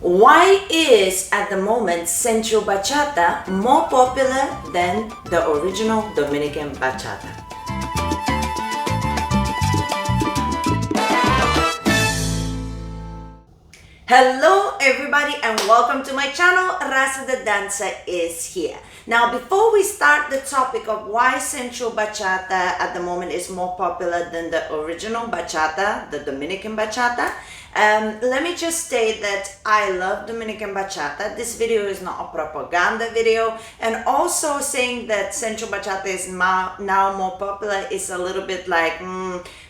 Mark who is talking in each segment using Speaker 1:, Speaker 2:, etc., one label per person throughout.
Speaker 1: Why is at the moment Sensual Bachata more popular than the original Dominican Bachata? Hello everybody and welcome to my channel. Rasa the dancer is here. Now before we start the topic of why Sensual Bachata at the moment is more popular than the original Bachata, the Dominican Bachata, let me just state that I love Dominican Bachata. This video is not a propaganda video, and also saying that Sensual Bachata is now more popular is a little bit like,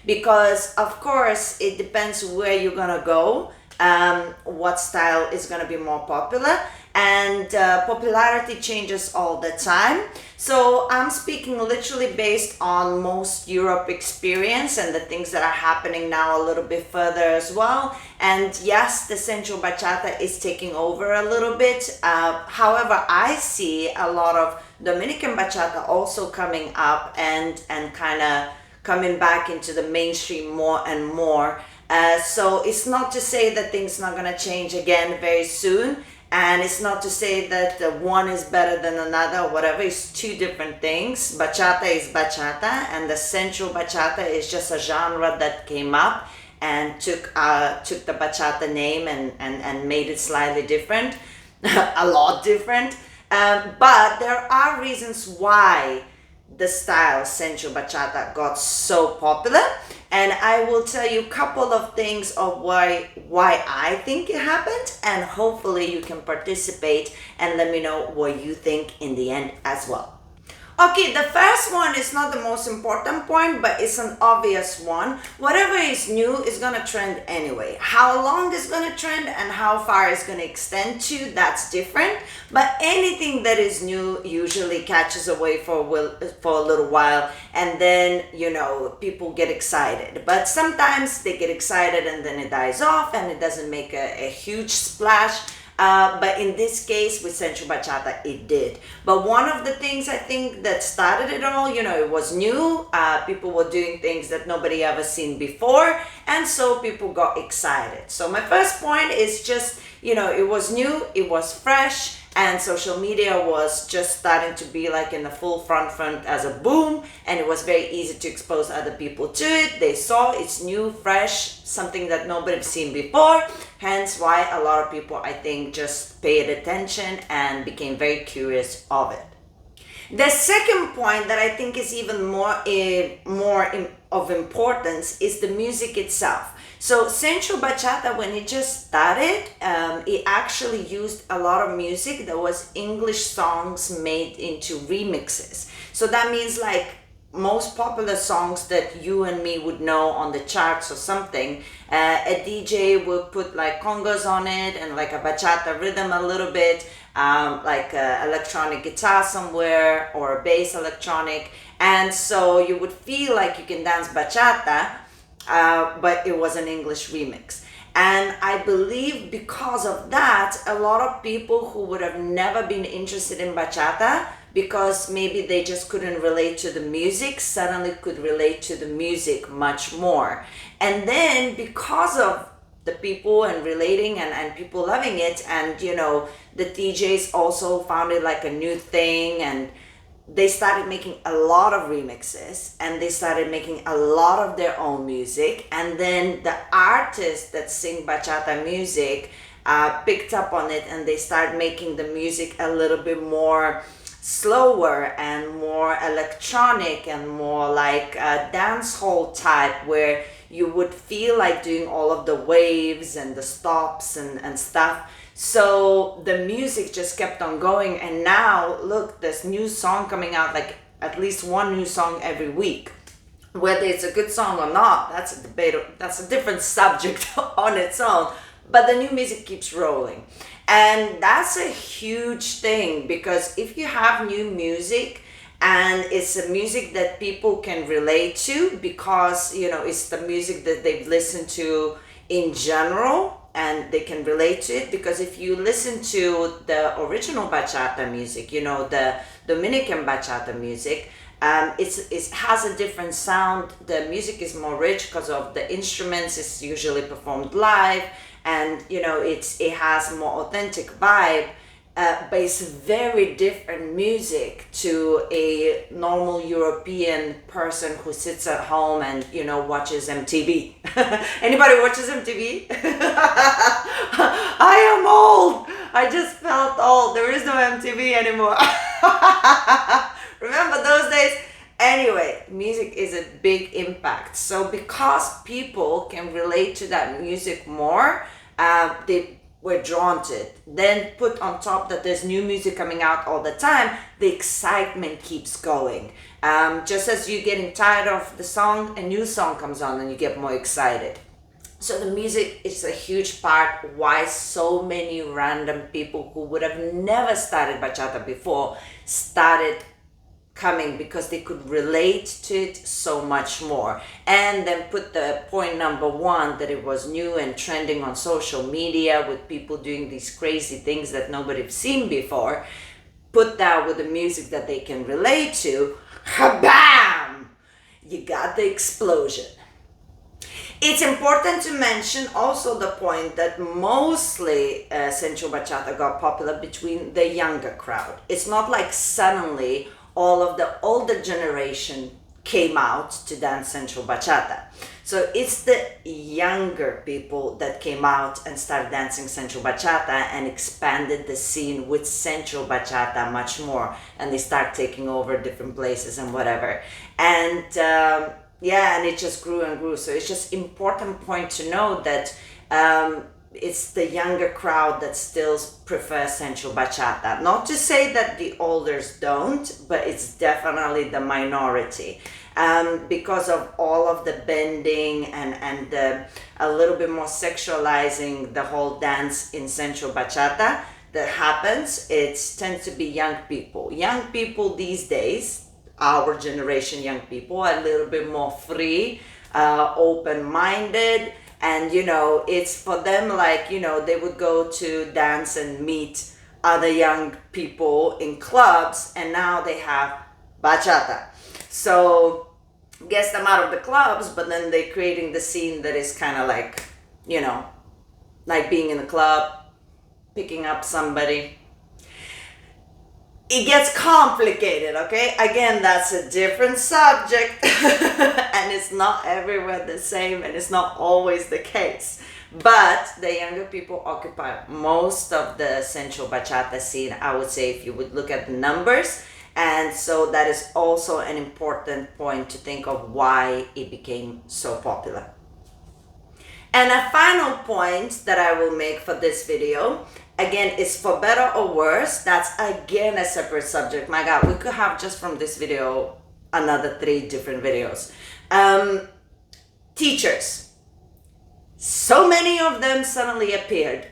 Speaker 1: because of course it depends where you're gonna go. What style is going to be more popular, and popularity changes all the time. So I'm speaking literally based on most Europe experience and the things that are happening now a little bit further as well. And yes, the Sensual Bachata is taking over a little bit. However, I see a lot of Dominican Bachata also coming up and kind of coming back into the mainstream more and more. So it's not to say that things not going to change again very soon, and it's not to say that one is better than another or whatever. It's two different things. Bachata is bachata, and the sensual bachata is just a genre that came up and took the bachata name and made it slightly different, a lot different. But there are reasons why the style sensual bachata got so popular, and I will tell you a couple of things of why I think it happened, and hopefully you can participate and let me know what you think in the end as well. Okay, the first one is not the most important point, but it's an obvious one. Whatever is new is gonna trend anyway. How long it's gonna trend and how far it's gonna extend to, that's different. But anything that is new usually catches away for a little while, and then, people get excited. But sometimes they get excited and then it dies off and it doesn't make a huge splash. But in this case with Sensual Bachata, it did. But one of the things I think that started it all, it was new. People were doing things that nobody ever seen before, and so people got excited. So my first point is just, it was new, it was fresh, and social media was just starting to be like in the full front as a boom, and it was very easy to expose other people to it. They saw it's new, fresh, something that nobody seen before, hence why a lot of people, I think, just paid attention and became very curious of it. The second point that I think is even more of importance is the music itself. So Sensual Bachata, when it just started, it actually used a lot of music that was English songs made into remixes. So that means like most popular songs that you and me would know on the charts or something, a DJ would put like congas on it and like a bachata rhythm a little bit, like electronic guitar somewhere or a bass electronic, and so you would feel like you can dance bachata, but it was an English remix. And I believe because of that, a lot of people who would have never been interested in bachata, because maybe they just couldn't relate to the music, suddenly could relate to the music much more. And then because of the people and relating and people loving it, and the DJs also found it like a new thing, and they started making a lot of remixes, and they started making a lot of their own music, and then the artists that sing bachata music picked up on it, and they started making the music a little bit more slower and more electronic and more like a dance hall type, where you would feel like doing all of the waves and the stops and stuff. So the music just kept on going, and now look, there's new song coming out, like at least one new song every week. Whether it's a good song or not, that's a debate, that's a different subject on its own, but the new music keeps rolling. And that's a huge thing, because if you have new music and it's a music that people can relate to, because it's the music that they've listened to in general and they can relate to it, because if you listen to the original bachata music, the Dominican bachata music, it has a different sound. The music is more rich because of the instruments. It's usually performed live, and it has more authentic vibe, but it's very different music to a normal European person who sits at home and watches MTV. Anybody watches MTV? I am old. I just felt old. There is no MTV anymore. Remember those days? Anyway, music is a big impact. So because people can relate to that music more, they were drawn to it. Then put on top that there's new music coming out all the time, the excitement keeps going. Just as you're getting tired of the song, a new song comes on and you get more excited. So the music is a huge part why so many random people who would have never started bachata before started coming, because they could relate to it so much more. And then put the point number one, that it was new and trending on social media with people doing these crazy things that nobody's seen before. Put that with the music that they can relate to, bam! You got the explosion. It's important to mention also the point that mostly Sensual Bachata got popular between the younger crowd. It's not like suddenly all of the older generation came out to dance Sensual Bachata. So it's the younger people that came out and started dancing Sensual Bachata and expanded the scene with Sensual Bachata much more. And they start taking over different places and whatever. And and it just grew and grew. So it's just important point to know that it's the younger crowd that still prefers Sensual Bachata. Not to say that the olders don't, but it's definitely the minority. Because of all of the bending and a little bit more sexualizing the whole dance in Sensual Bachata that happens, it tends to be young people. Young people these days, our generation young people, are a little bit more free, open-minded, and it's for them like, they would go to dance and meet other young people in clubs, and now they have bachata. So gets them out of the clubs, but then they're creating the scene that is kind of like, like being in the club, picking up somebody. It gets complicated, okay? Again, that's a different subject and it's not everywhere the same, and it's not always the case. But the younger people occupy most of the Sensual Bachata scene, I would say, if you would look at the numbers. And so that is also an important point to think of why it became so popular. And a final point that I will make for this video, again, is for better or worse. That's again a separate subject. My God, we could have just from this video another 3 different videos. Teachers. So many of them suddenly appeared.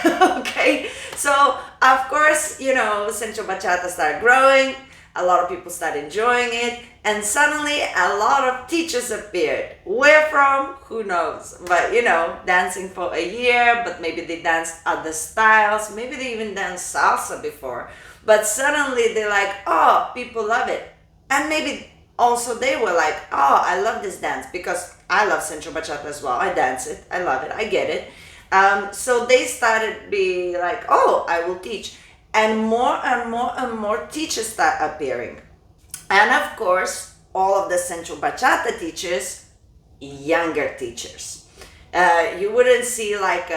Speaker 1: Okay, so of course, Sensual Bachata started growing. A lot of people started enjoying it, and suddenly a lot of teachers appeared. Where from? Who knows? But dancing for a year, but maybe they danced other styles, maybe they even danced salsa before. But suddenly they're like, oh, people love it. And maybe also they were like, oh, I love this dance because I love Sensual Bachata as well. I dance it, I love it, I get it. So they started being like, oh, I will teach. And more and more and more teachers start appearing. And of course, all of the Sensual Bachata teachers, younger teachers. You wouldn't see like,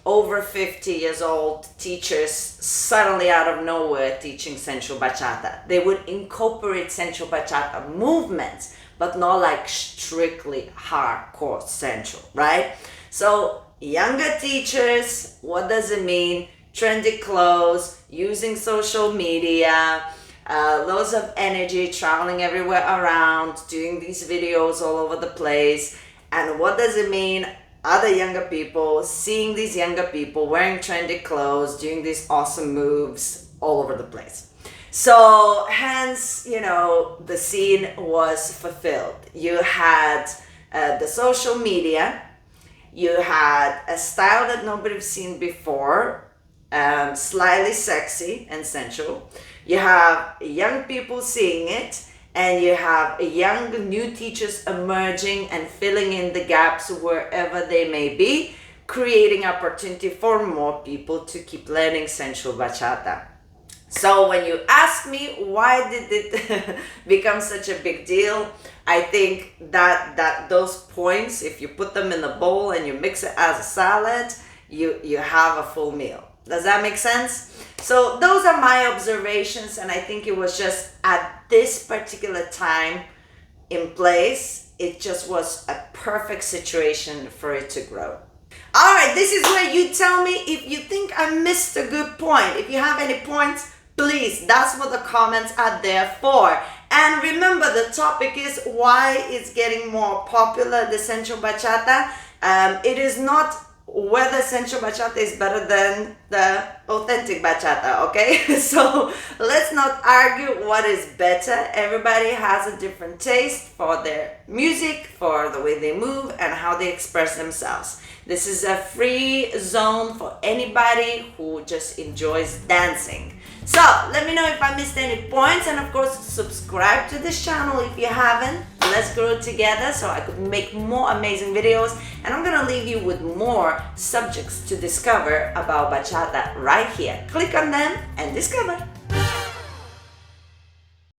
Speaker 1: over 50 years old teachers suddenly out of nowhere teaching Sensual Bachata. They would incorporate Sensual Bachata movements, but not like strictly hardcore Sensual, right? So younger teachers, what does it mean? Trendy clothes, using social media, loads of energy, traveling everywhere around, doing these videos all over the place. And what does it mean? Other younger people, seeing these younger people wearing trendy clothes, doing these awesome moves all over the place. So hence, the scene was fulfilled. You had the social media, you had a style that nobody's seen before, slightly sexy and sensual. You have young people seeing it, and you have young new teachers emerging and filling in the gaps wherever they may be, creating opportunity for more people to keep learning sensual bachata. So when you ask me why did it become such a big deal, I think that those points, if you put them in a bowl and you mix it as a salad, you have a full meal. Does that make sense? So those are my observations, and I think it was just at this particular time in place, it just was a perfect situation for it to grow. All right, this is where you tell me if you think I missed a good point. If you have any points, please, that's what the comments are there for. And remember, the topic is why it's getting more popular, the sensual bachata. It is not whether sensual bachata is better than the authentic bachata, okay? So let's not argue what is better. Everybody has a different taste for their music, for the way they move, and how they express themselves. This is a free zone for anybody who just enjoys dancing. So let me know if I missed any points, and of course subscribe to this channel if you haven't. Let's grow together so I could make more amazing videos, and I'm gonna leave you with more subjects to discover about bachata right here. Click on them and discover.